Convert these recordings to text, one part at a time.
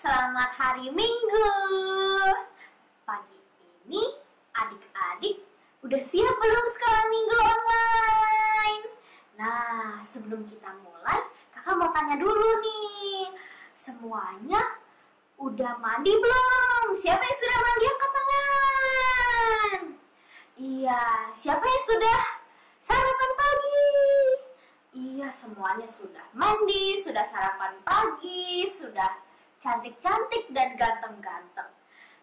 selamat hari Minggu. Pagi ini adik-adik udah siap belum sekolah minggu online? Nah, sebelum kita mulai, kakak mau tanya dulu nih. Semuanya udah mandi belum? Siapa yang sudah mandi angkat tangan? Iya, siapa yang sudah sarapan pagi? Iya, semuanya sudah mandi, sudah sarapan pagi, sudah cantik-cantik dan ganteng-ganteng.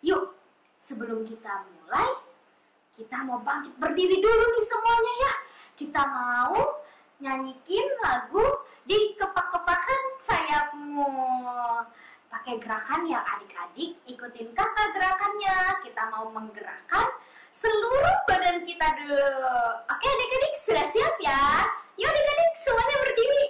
Yuk, sebelum kita mulai, kita mau bangkit berdiri dulu nih semuanya ya. Kita mau nyanyikin lagu di kepak-kepakan sayapmu. Pakai gerakan ya adik-adik, ikutin kakak gerakannya. Kita mau menggerakkan seluruh badan kita dulu. Oke adik-adik, sudah siap ya? Yuk adik-adik, semuanya berdiri.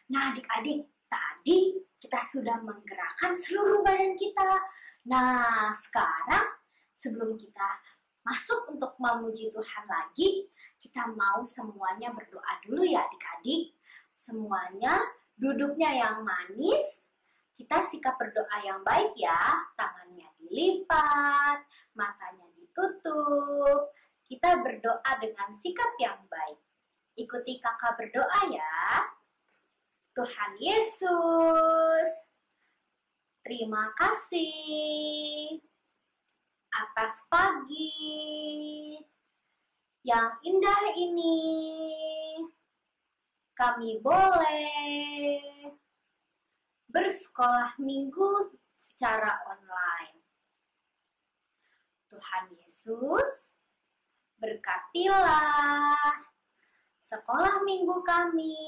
Nah adik-adik, tadi kita sudah menggerakkan seluruh badan kita. Nah sekarang sebelum kita masuk untuk memuji Tuhan lagi, kita mau semuanya berdoa dulu ya adik-adik. Semuanya duduknya yang manis, kita sikap berdoa yang baik ya. Tangannya dilipat, matanya ditutup. Kita berdoa dengan sikap yang baik. Ikuti kakak berdoa ya. Tuhan Yesus, terima kasih atas pagi yang indah ini. Kami boleh bersekolah minggu secara online. Tuhan Yesus, berkatilah sekolah minggu kami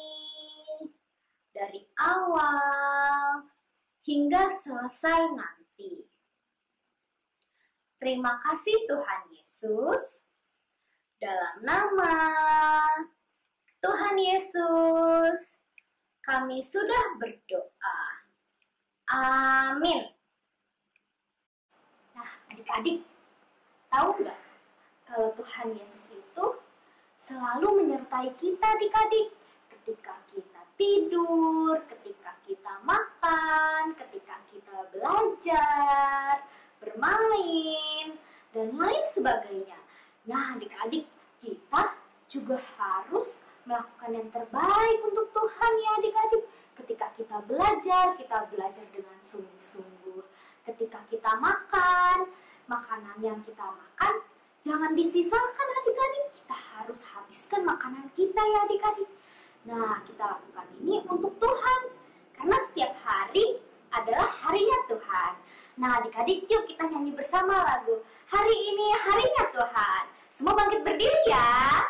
dari awal hingga selesai nanti. Terima kasih Tuhan Yesus. Dalam nama Tuhan Yesus, kami sudah berdoa. Amin. Nah, adik-adik, tahu nggak kalau Tuhan Yesus itu selalu menyertai kita adik-adik ketika kita tidur, ketika kita makan, ketika kita belajar, bermain, dan lain sebagainya. Nah, adik-adik, kita juga harus melakukan yang terbaik untuk Tuhan ya adik-adik. Ketika kita belajar dengan sungguh-sungguh. ketika kita makan, makanan yang kita makan jangan disisakan adik-adik. Kita harus habiskan makanan kita ya adik-adik. Nah, kita lakukan ini untuk Tuhan. Karena setiap hari adalah harinya Tuhan. Nah, adik-adik, yuk kita nyanyi bersama lagu Hari Ini Harinya Tuhan. Semua bangkit berdiri ya.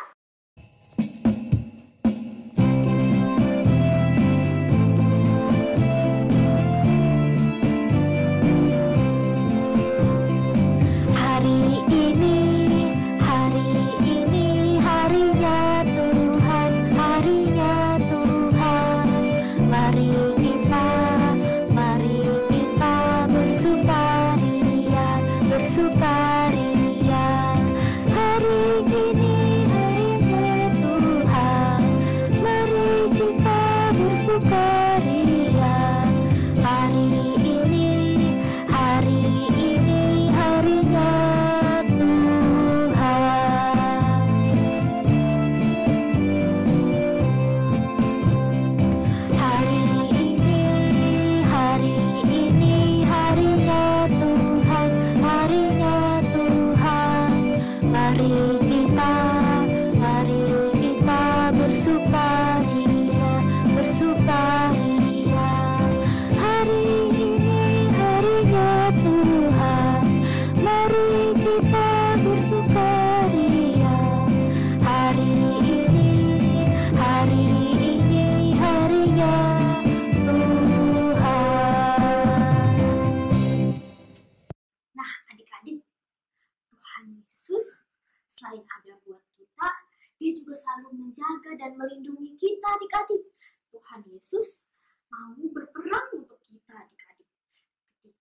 Selain ada buat kita, dia juga selalu menjaga dan melindungi kita adik-adik. Tuhan Yesus mau berperang untuk kita adik-adik.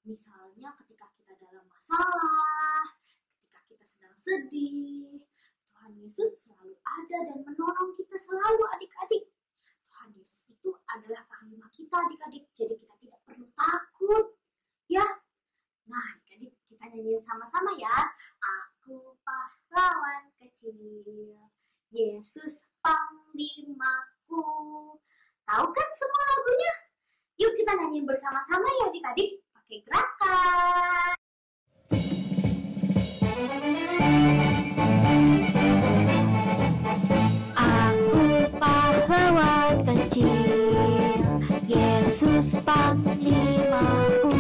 Misalnya ketika kita dalam masalah, ketika kita sedang sedih, Tuhan Yesus selalu ada dan menolong kita selalu adik-adik. Tuhan Yesus itu adalah panglima kita adik-adik, jadi kita tidak perlu takut. Ya, nah adik-adik kita nyanyiin sama-sama ya. Aku pahlawan kecil, Yesus panglimaku. Tahu kan semua lagunya? Yuk kita nyanyiin bersama-sama ya adik-adik, pakai gerakan. Aku pahlawan kecil, Yesus panglimaku.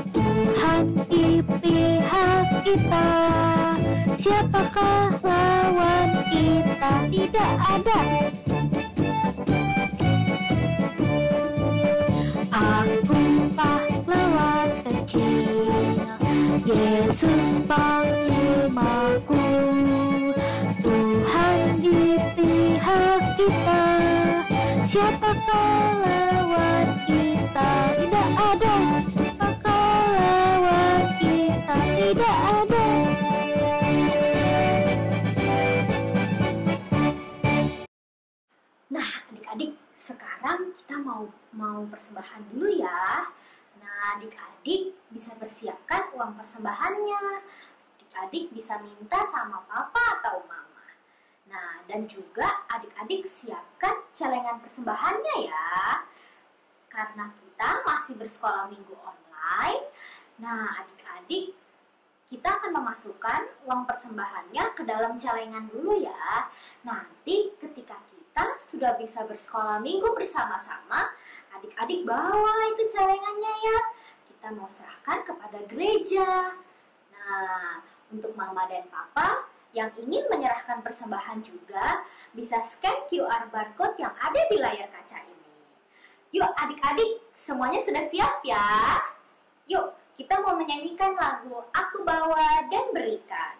Tuhan di pihak kita, siapakah lawan kita? Tidak ada. Aku pahlawan kecil, Yesus panglimaku. Tuhan di pihak kita, siapakah lawan kita? Tidak ada. Siapakah lawan kita? Tidak ada. Nah, adik-adik, sekarang kita mau persembahan dulu ya. Nah, adik-adik bisa persiapkan uang persembahannya. Adik-adik bisa minta sama papa atau mama. Nah, dan juga adik-adik siapkan celengan persembahannya ya. Karena kita masih bersekolah minggu online. Nah, adik-adik, kita akan memasukkan uang persembahannya ke dalam celengan dulu ya. Nanti ketika kita sudah bisa bersekolah minggu bersama-sama, adik-adik bawa itu celengannya ya. Kita mau serahkan kepada gereja. Nah, untuk mama dan papa yang ingin menyerahkan persembahan juga bisa scan QR barcode yang ada di layar kaca ini. Yuk adik-adik, semuanya sudah siap ya? Yuk, kita mau menyanyikan lagu Aku Bawa dan Berikan.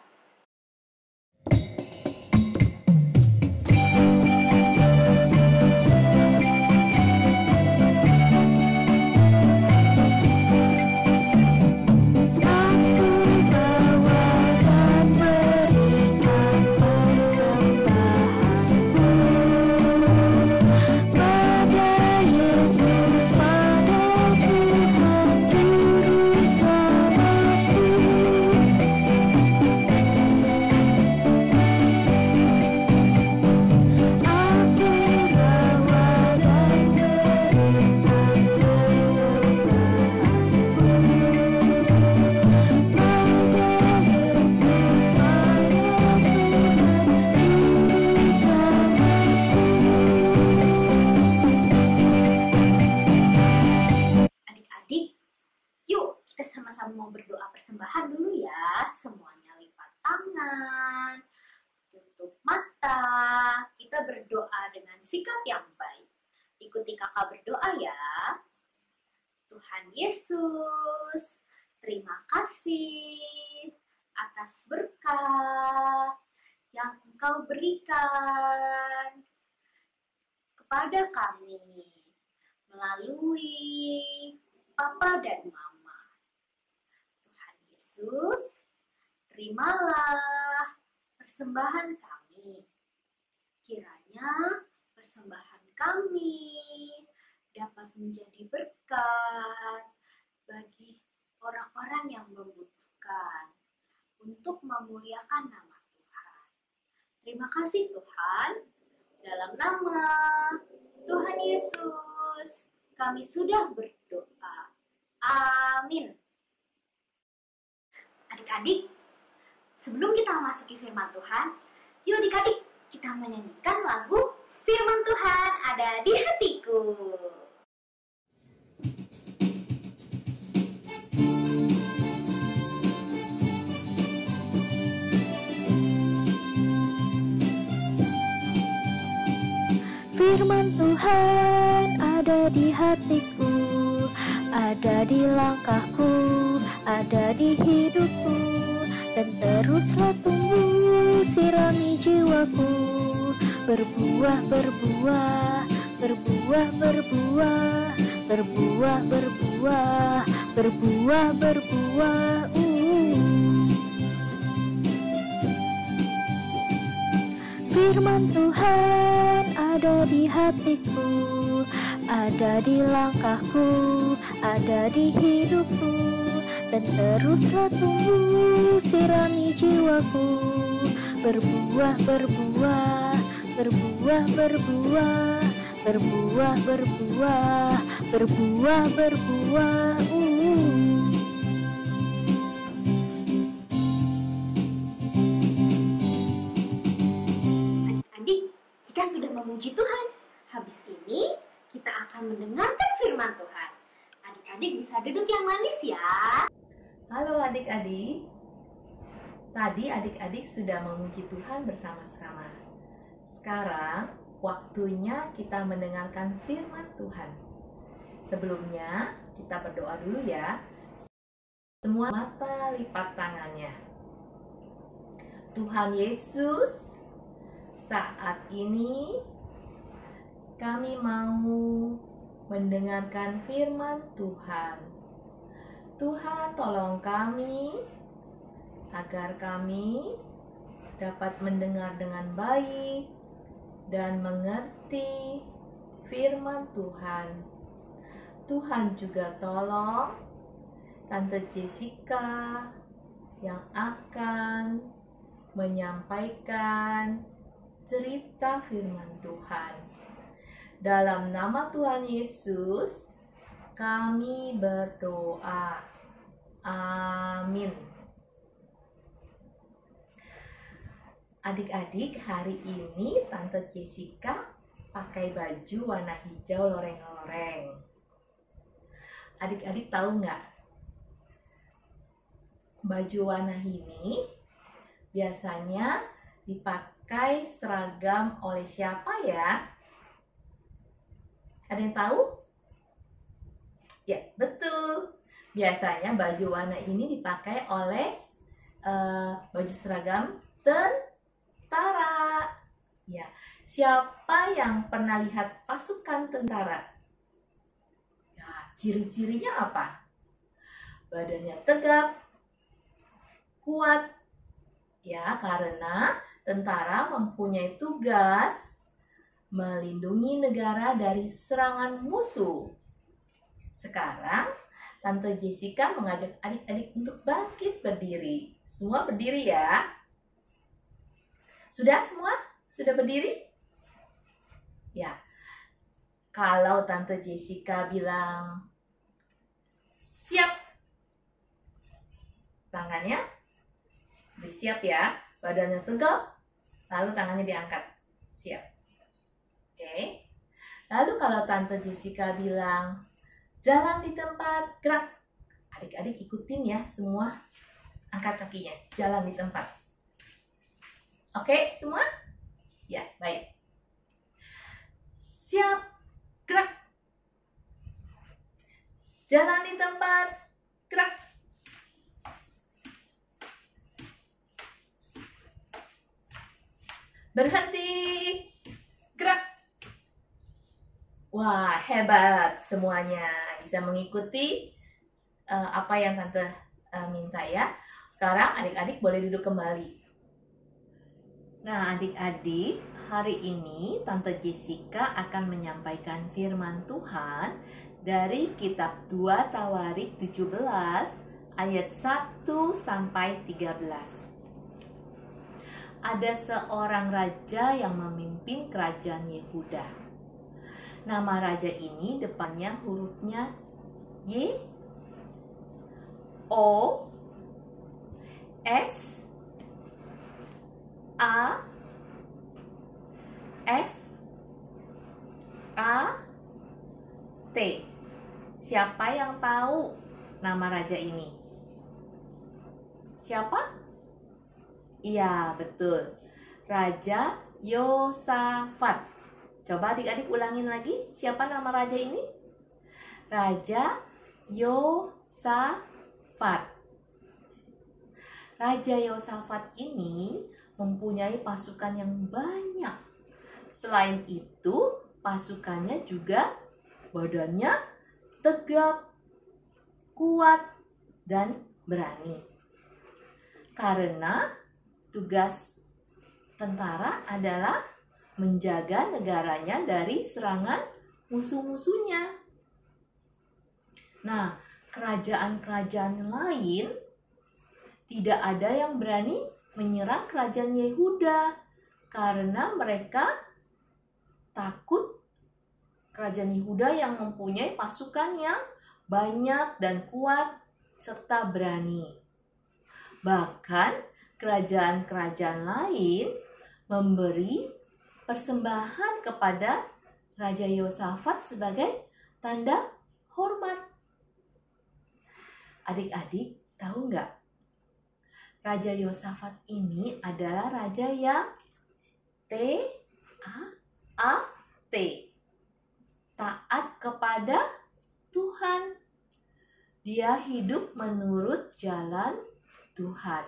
tutup mata, kita berdoa dengan sikap yang baik. Ikuti kakak berdoa ya. Tuhan Yesus, terima kasih atas berkat yang Engkau berikan kepada kami melalui Papa dan Mama. Tuhan Yesus, terimalah persembahan kami. Kiranya persembahan kami dapat menjadi berkat bagi orang-orang yang membutuhkan untuk memuliakan nama Tuhan. Terima kasih Tuhan. Dalam nama Tuhan Yesus, kami sudah berdoa. Amin. Adik-adik, sebelum kita masuki firman Tuhan, yuk adik-adik kita menyanyikan lagu Firman Tuhan Ada di Hatiku. Firman Tuhan ada di hatiku, ada di langkahku, ada di hidupku, dan teruslah tumbuh sirami jiwaku, berbuah, berbuah, berbuah, berbuah, berbuah, berbuah, berbuah, berbuah. Firman Tuhan ada di hatiku, ada di langkahku, ada di hidupku, dan teruslah tumbuh sirami jiwaku, berbuah, berbuah, berbuah, berbuah, berbuah, berbuah, berbuah, berbuah. Kita sudah memuji Tuhan. Habis ini kita akan mendengarkan firman Tuhan. Adik-adik bisa duduk yang manis ya. Halo adik-adik. Tadi adik-adik sudah memuji Tuhan bersama-sama. Sekarang waktunya kita mendengarkan firman Tuhan. Sebelumnya kita berdoa dulu ya. Semua mata lipat tangannya. Tuhan Yesus, saat ini kami mau mendengarkan firman Tuhan. Tuhan, tolong kami agar kami dapat mendengar dengan baik dan mengerti firman Tuhan. Tuhan juga tolong Tante Jessica yang akan menyampaikan cerita firman Tuhan. Dalam nama Tuhan Yesus, kami berdoa. Amin. Adik-adik, hari ini Tante Jessica pakai baju warna hijau loreng-loreng. Adik-adik tahu nggak? Baju warna ini biasanya dipakai seragam oleh siapa ya? Ada yang tahu? Ya, betul. Biasanya baju warna ini dipakai oleh baju seragam tentara. Ya, siapa yang pernah lihat pasukan tentara? Ya, ciri-cirinya apa? Badannya tegap, kuat. Ya, karena tentara mempunyai tugas melindungi negara dari serangan musuh. Sekarang, Tante Jessica mengajak adik-adik untuk bangkit berdiri. Semua berdiri ya. Sudah semua? Sudah berdiri? Ya. Kalau Tante Jessica bilang siap, tangannya siap ya. Badannya tegap, lalu tangannya diangkat. Siap. Oke. Lalu kalau Tante Jessica bilang jalan di tempat, gerak. Adik-adik ikutin ya semua. Angkat kakinya, jalan di tempat. Oke, semua? Ya, baik. Siap, gerak. Jalan di tempat, gerak. Berhenti, gerak. Wah, hebat semuanya. Bisa mengikuti apa yang Tante minta ya. Sekarang adik-adik boleh duduk kembali. Nah, adik-adik, hari ini Tante Jessica akan menyampaikan firman Tuhan dari kitab 2 Tawarik 17 ayat 1 sampai 13. Ada seorang raja yang memimpin kerajaan Yehuda. Nama raja ini depannya hurufnya Y, O, S, A, F, A, T. Siapa yang tahu nama raja ini? Siapa? Iya, betul. Raja Yosafat. Coba adik-adik ulangin lagi. Siapa nama raja ini? Raja Yosafat. Raja Yosafat ini mempunyai pasukan yang banyak. Selain itu, pasukannya juga badannya tegap, kuat, dan berani. Karena tugas tentara adalah menjaga negaranya dari serangan musuh-musuhnya. Nah, kerajaan-kerajaan lain tidak ada yang berani menyerang kerajaan Yehuda karena mereka takut kerajaan Yehuda yang mempunyai pasukan yang banyak dan kuat serta berani. Bahkan kerajaan-kerajaan lain memberi persembahan kepada Raja Yosafat sebagai tanda hormat. Adik-adik tahu nggak? Raja Yosafat ini adalah raja yang T-A-A-T, taat kepada Tuhan. Dia hidup menurut jalan Tuhan.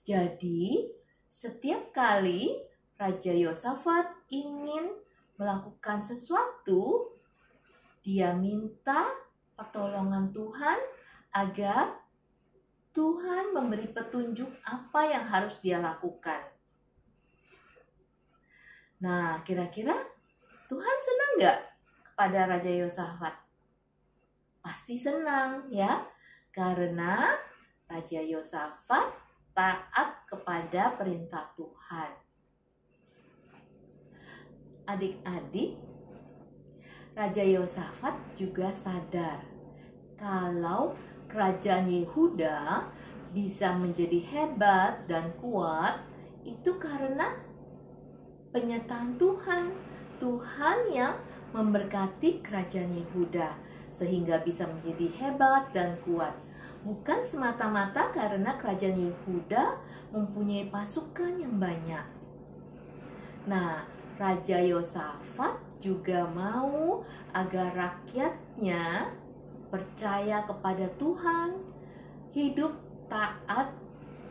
Jadi, setiap kali Raja Yosafat ingin melakukan sesuatu, dia minta pertolongan Tuhan agar Tuhan memberi petunjuk apa yang harus dia lakukan. Nah, kira-kira Tuhan senang nggak kepada Raja Yosafat? Pasti senang ya, karena Raja Yosafat taat kepada perintah Tuhan. Adik-adik, Raja Yosafat juga sadar kalau kerajaan Yehuda bisa menjadi hebat dan kuat itu karena penyertaan Tuhan. Tuhan yang memberkati kerajaan Yehuda sehingga bisa menjadi hebat dan kuat. Bukan semata-mata karena kerajaan Yehuda mempunyai pasukan yang banyak. Nah, Raja Yosafat juga mau agar rakyatnya percaya kepada Tuhan, hidup taat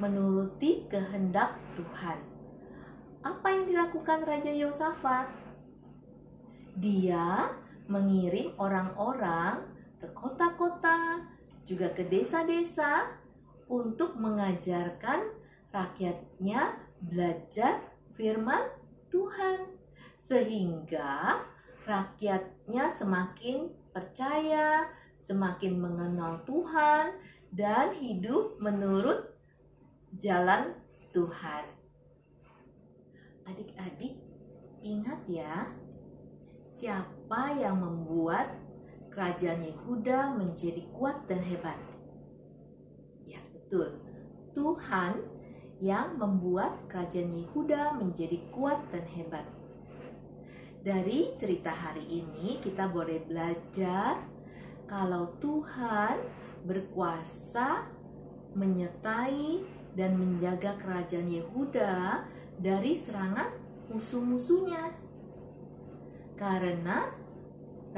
menuruti kehendak Tuhan. Apa yang dilakukan Raja Yosafat? Dia mengirim orang-orang ke kota-kota, juga ke desa-desa untuk mengajarkan rakyatnya belajar firman Tuhan. Sehingga rakyatnya semakin percaya, semakin mengenal Tuhan, dan hidup menurut jalan Tuhan. Adik-adik, ingat ya, siapa yang membuat kerajaan Yehuda menjadi kuat dan hebat? Ya, betul. Tuhan yang membuat kerajaan Yehuda menjadi kuat dan hebat. Dari cerita hari ini kita boleh belajar kalau Tuhan berkuasa menyertai dan menjaga kerajaan Yehuda dari serangan musuh-musuhnya. Karena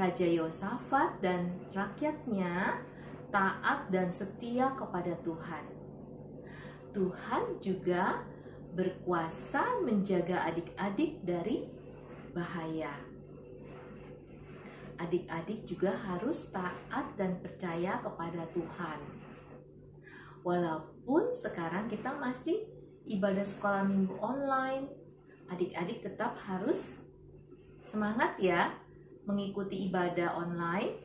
Raja Yosafat dan rakyatnya taat dan setia kepada Tuhan. Tuhan juga berkuasa menjaga adik-adik dari bahaya. Adik-adik juga harus taat dan percaya kepada Tuhan. Walaupun sekarang kita masih ibadah sekolah minggu online, adik-adik tetap harus semangat ya mengikuti ibadah online.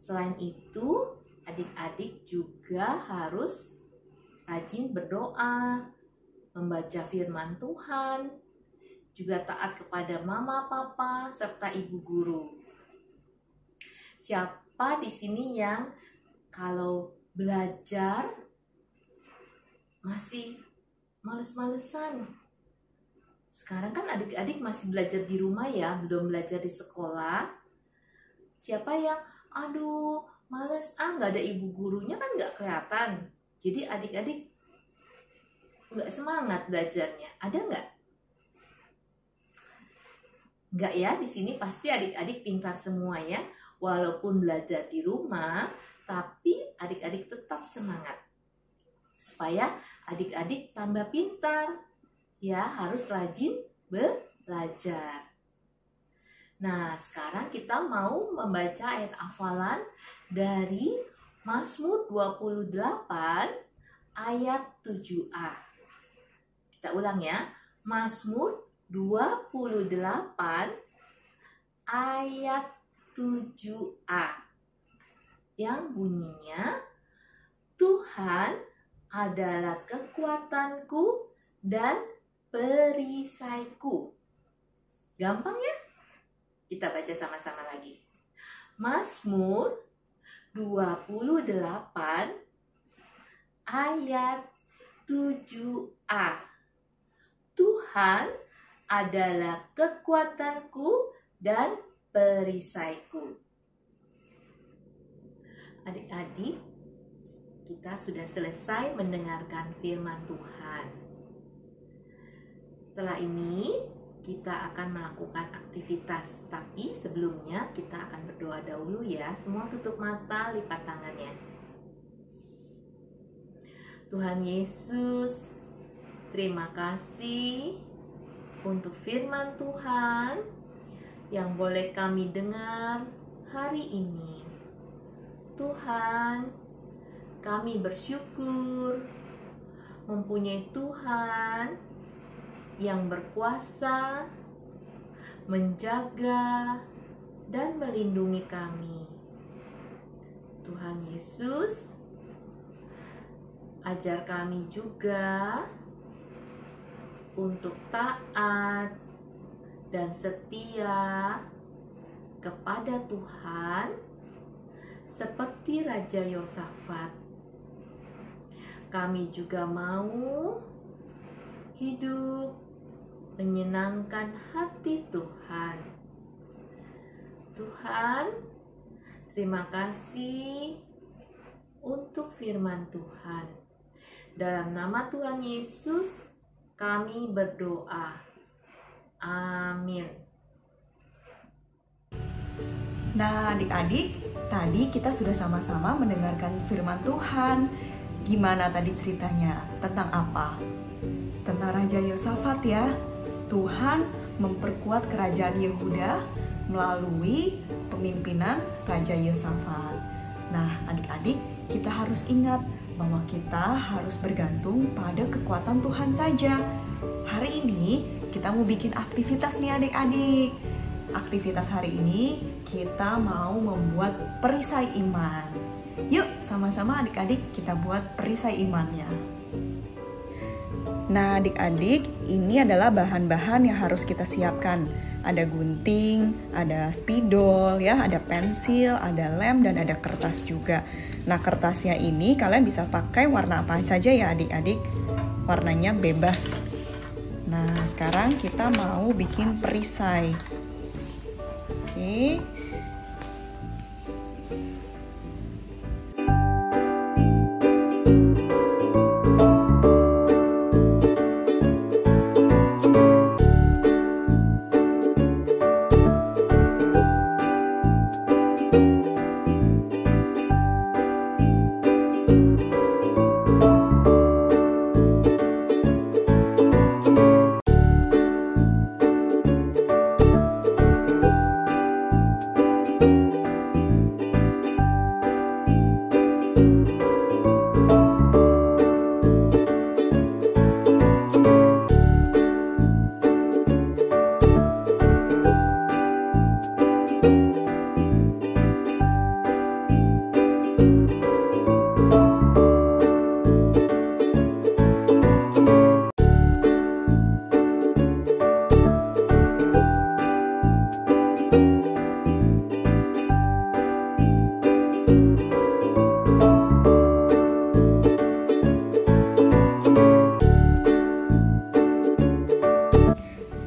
Selain itu, adik-adik juga harus rajin berdoa, membaca firman Tuhan, juga taat kepada mama, papa, serta ibu guru. Siapa di sini yang kalau belajar masih males-malesan? Sekarang kan adik-adik masih belajar di rumah ya, belum belajar di sekolah. Siapa yang, aduh males, nggak ada ibu gurunya kan nggak kelihatan. Jadi adik-adik nggak semangat belajarnya. Ada nggak? Nggak ya, di sini pasti adik-adik pintar semua ya. Walaupun belajar di rumah, tapi adik-adik tetap semangat. Supaya adik-adik tambah pintar. Ya, harus rajin belajar. Nah, sekarang kita mau membaca ayat hafalan dari Mazmur 28 ayat 7a. Kita ulang ya. Mazmur 28 ayat 7a. Yang bunyinya, Tuhan adalah kekuatanku dan perisaiku. Gampang ya? Kita baca sama-sama lagi. Mazmur 28 ayat 7a. Tuhan adalah kekuatanku dan perisaiku. Adik-adik, kita sudah selesai mendengarkan firman Tuhan. Setelah ini, kita akan melakukan aktivitas. Tapi sebelumnya kita akan berdoa dahulu ya. Semua tutup mata, lipat tangannya. Tuhan Yesus, terima kasih untuk firman Tuhan yang boleh kami dengar hari ini. Tuhan, kami bersyukur mempunyai Tuhan yang berkuasa menjaga dan melindungi kami. Tuhan Yesus, ajar kami juga untuk taat dan setia kepada Tuhan seperti Raja Yosafat. Kami juga mau hidup menyenangkan hati Tuhan. Tuhan, terima kasih untuk firman Tuhan. Dalam nama Tuhan Yesus, kami berdoa. Amin. Nah, adik-adik, tadi kita sudah sama-sama mendengarkan firman Tuhan. Gimana tadi ceritanya? Tentang apa? Tentang Raja Yosafat ya. Tuhan memperkuat kerajaan Yehuda melalui pemimpinan Raja Yosafat. Nah, adik-adik, kita harus ingat bahwa kita harus bergantung pada kekuatan Tuhan saja. Hari ini kita mau bikin aktivitas nih adik-adik. Aktivitas hari ini kita mau membuat perisai iman. Yuk sama-sama adik-adik kita buat perisai imannya. Nah adik-adik, ini adalah bahan-bahan yang harus kita siapkan. Ada gunting, ada spidol, ya, ada pensil, ada lem, dan ada kertas juga. Nah kertasnya ini kalian bisa pakai warna apa saja ya adik-adik. Warnanya bebas. Nah sekarang kita mau bikin perisai. Oke.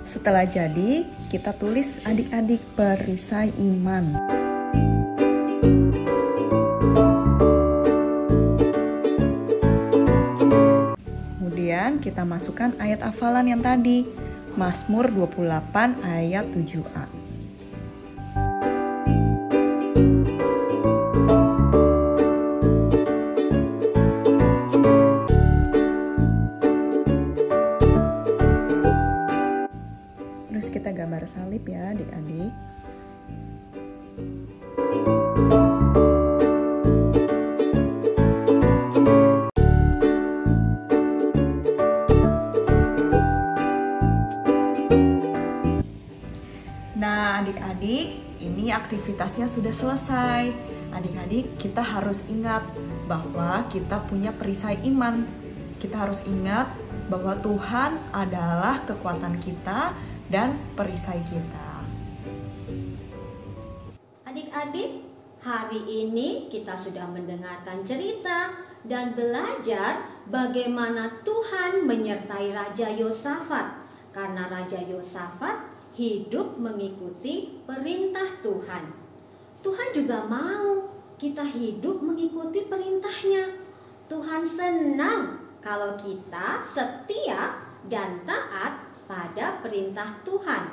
Setelah jadi, kita tulis adik-adik perisai iman. Kemudian kita masukkan ayat hafalan yang tadi, Mazmur 28 ayat 7a. Terus kita gambar salib ya adik-adik. Nah adik-adik, ini aktivitasnya sudah selesai. Adik-adik, kita harus ingat bahwa kita punya perisai iman. Kita harus ingat bahwa Tuhan adalah kekuatan kita dan perisai kita. Adik-adik, hari ini kita sudah mendengarkan cerita dan belajar bagaimana Tuhan menyertai Raja Yosafat. Karena Raja Yosafat hidup mengikuti perintah Tuhan. Tuhan juga mau kita hidup mengikuti perintahnya. Tuhan senang kalau kita setia dan taat pada perintah Tuhan.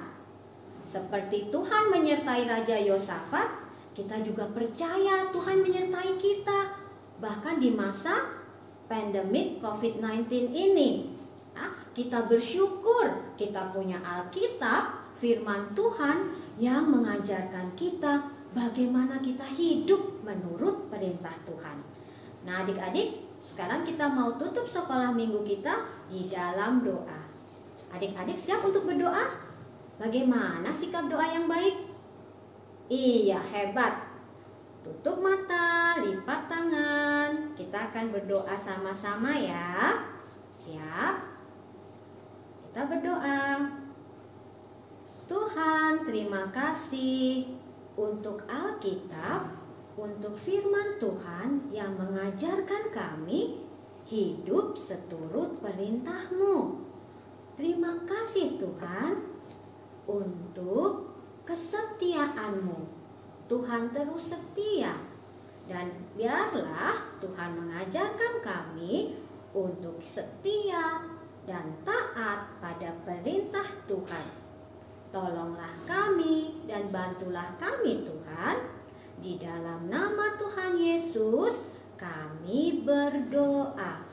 Seperti Tuhan menyertai Raja Yosafat, kita juga percaya Tuhan menyertai kita. Bahkan di masa pandemik COVID-19 ini, kita bersyukur kita punya Alkitab, firman Tuhan yang mengajarkan kita bagaimana kita hidup menurut perintah Tuhan. Nah adik-adik, sekarang kita mau tutup sekolah minggu kita di dalam doa. Adik-adik siap untuk berdoa? Bagaimana sikap doa yang baik? Iya, hebat. Tutup mata, lipat tangan. Kita akan berdoa sama-sama ya. Siap? Kita berdoa. Tuhan, terima kasih untuk Alkitab, untuk firman Tuhan yang mengajarkan kami hidup seturut perintah-Mu. Terima kasih Tuhan untuk kesetiaan-Mu. Tuhan terus setia, dan biarlah Tuhan mengajarkan kami untuk setia dan taat pada perintah Tuhan. Tolonglah kami dan bantulah kami Tuhan. Di dalam nama Tuhan Yesus kami berdoa.